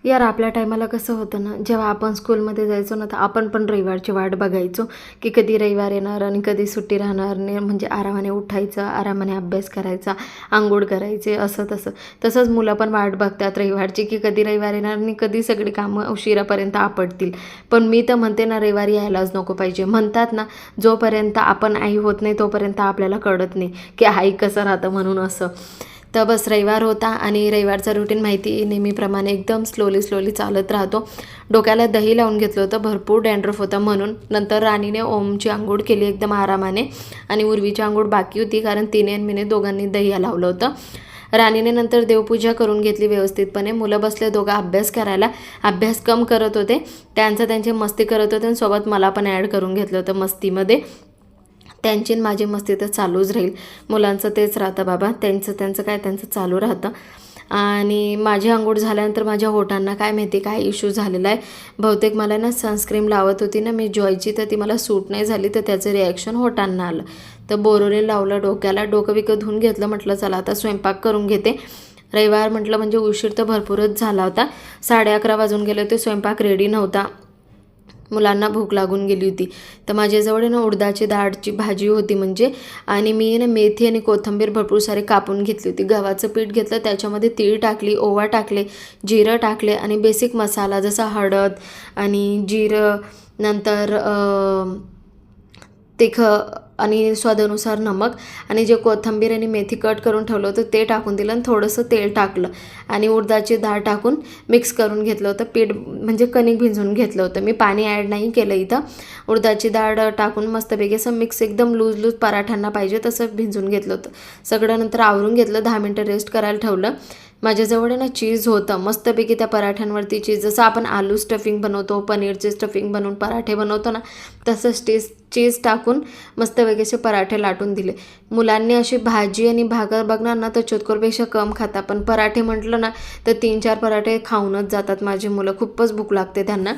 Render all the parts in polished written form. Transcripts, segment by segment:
यार आपल्या टायमाला कसं होतं ना, जेव्हा आपण स्कूलमध्ये जायचो ना, तर आपण पण रविवारची वाट बघायचो की कधी रविवार येणार आणि कधी सुट्टी राहणार नाही. म्हणजे आरामाने उठायचं, आरामाने अभ्यास करायचा, अंघोळ करायचे, असं तसं. तसंच मुलं पण वाट बघतात रविवारची की कधी रविवार येणार आणि कधी सगळी कामं उशिरापर्यंत आपटतील. पण मी तर म्हणते ना, रविवारी यायलाच नको पाहिजे. म्हणतात ना, जोपर्यंत आपण आई होत नाही तोपर्यंत आपल्याला कळत नाही की आई कसं राहतं म्हणून असं. तर बस रविवार होता आणि रविवारचा रुटीन माहिती नेहमीप्रमाणे एकदम स्लोली चालत राहतो. डोक्याला दही लावून घेतलं होतं, भरपूर डॅन्ड्रफ होता म्हणून. नंतर राणीने ओमची आंघोळ केली एकदम आरामाने आणि उर्वीची आंघोळ बाकी होती, कारण तिने आणि मीने दोघांनी दही लावलं होतं. राणीने नंतर देवपूजा करून घेतली व्यवस्थितपणे. मुलं बसले दोघं अभ्यास करायला. अभ्यास कम करत होते, त्यांची मस्ती करत होते आणि सोबत मला पण ॲड करून घेतलं होतं मस्तीमध्ये. त्यांची माझी मस्ती तर चालूच राहील. मुलांचं तेच राहतं बाबा, त्यांचं चालू राहतं. आणि माझी अंघोळ झाल्यानंतर माझ्या ओठांना काय माहिती काय इश्यू झालेला आहे. बहुतेक मला ना सनस्क्रीम लावत होती ना मी जॉयची, तर ती मला सूट नाही झाली, तर त्याचं रिॲक्शन ओठांना आलं. तर बोरोलीन लावलं डोक्याला, डोकं विकत धुवून घेतलं. म्हटलं चला आता स्वयंपाक करून घेते. रविवार म्हटलं म्हणजे उशीर तर भरपूरच झाला होता. 11:30 वाजून गेले होते, स्वयंपाक रेडी नव्हता. मुलांना भूक लागून गेली होती. तर माझ्याजवळ ना उडदाची डाळची भाजी होती म्हणजे, आणि मी ना मेथी आणि कोथिंबीर भरपूर सारे कापून घेतली होती. गव्हाचं पीठ घेतलं, त्याच्यामध्ये तीळ टाकली, ओवा टाकले, जिरं टाकले आणि बेसिक मसाला जसा हळद आणि जिरं, नंतर तिखट आणि स्वादानुसार नमक, आणि जे कोथिंबीर आणि मेथी कट करून ठेवलं होतं ते टाकून दिलं आणि थोडंसं तेल टाकलं आणि उडदाची डाळ टाकून मिक्स करून घेतलं होतं. पीठ म्हणजे कणिक भिजवून घेतलं होतं. मी पाणी ॲड नाही केलं इथं. उडदाची डाळ टाकून मस्तपैकी असं मिक्स एकदम लूज पराठ्यांना पाहिजे तसं भिजवून घेतलं होतं. सगळं नंतर आवरून घेतलं, 10 मिनटं रेस्ट करायला ठेवलं. माझ्याजवळ ना चीज होतं मस्तपैकी. त्या पराठ्यांवरती चीज, जसं आपण आलू स्टफिंग बनवतो, पनीरचे स्टफिंग बनवून पराठे बनवतो ना, तसंच चीज टाकून मस्तपैकी असे पराठे लाटून दिले. मुलांनी अशी भाजी आणि भाकर बघणार ना तर चोतकोरपेक्षा कम खाता, पण पराठे म्हटलं ना तर 3-4 पराठे खाऊनच जातात माझी मुलं. खूपच भूक लागते त्यांना.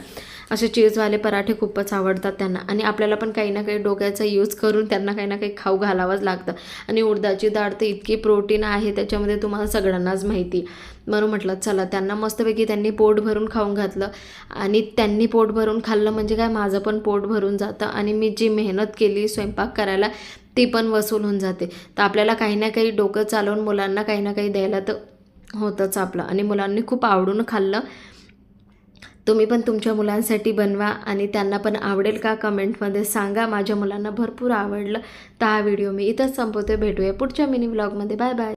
असे चीजवाले पराठे खूपच आवडतात त्यांना, आणि आपल्याला पण काही ना काही डोक्याचा यूज करून त्यांना काही ना काही खाऊ घालावंच लागतं. आणि उडदाची डाळ तर इतकी प्रोटीन आहे त्याच्यामध्ये, तुम्हाला सगळ्यांनाच माहिती. म्हणून म्हटलं चला त्यांना मस्तपैकी त्यांनी पोट भरून खाऊन घातलं. आणि त्यांनी पोट भरून खाल्लं म्हणजे काय, माझं पण पोट भरून जातं आणि मी जी मेहनत केली स्वयंपाक करायला ती पण वसूल होऊन जाते. तर आपल्याला काही ना काही डोकं चालवून मुलांना काही ना काही द्यायला तर होतंच आपलं. आणि मुलांनी खूप आवडून खाल्लं. तुम्ही पण तुमच्या मुलांसाठी बनवा आणि त्यांना पण आवडेल का कमेंटमध्ये सांगा. माझ्या मुलांना भरपूर आवडलं. तर हा व्हिडिओ मी इथंच संपवते. भेटूया पुढच्या मिनी व्लॉगमध्ये. Bye bye.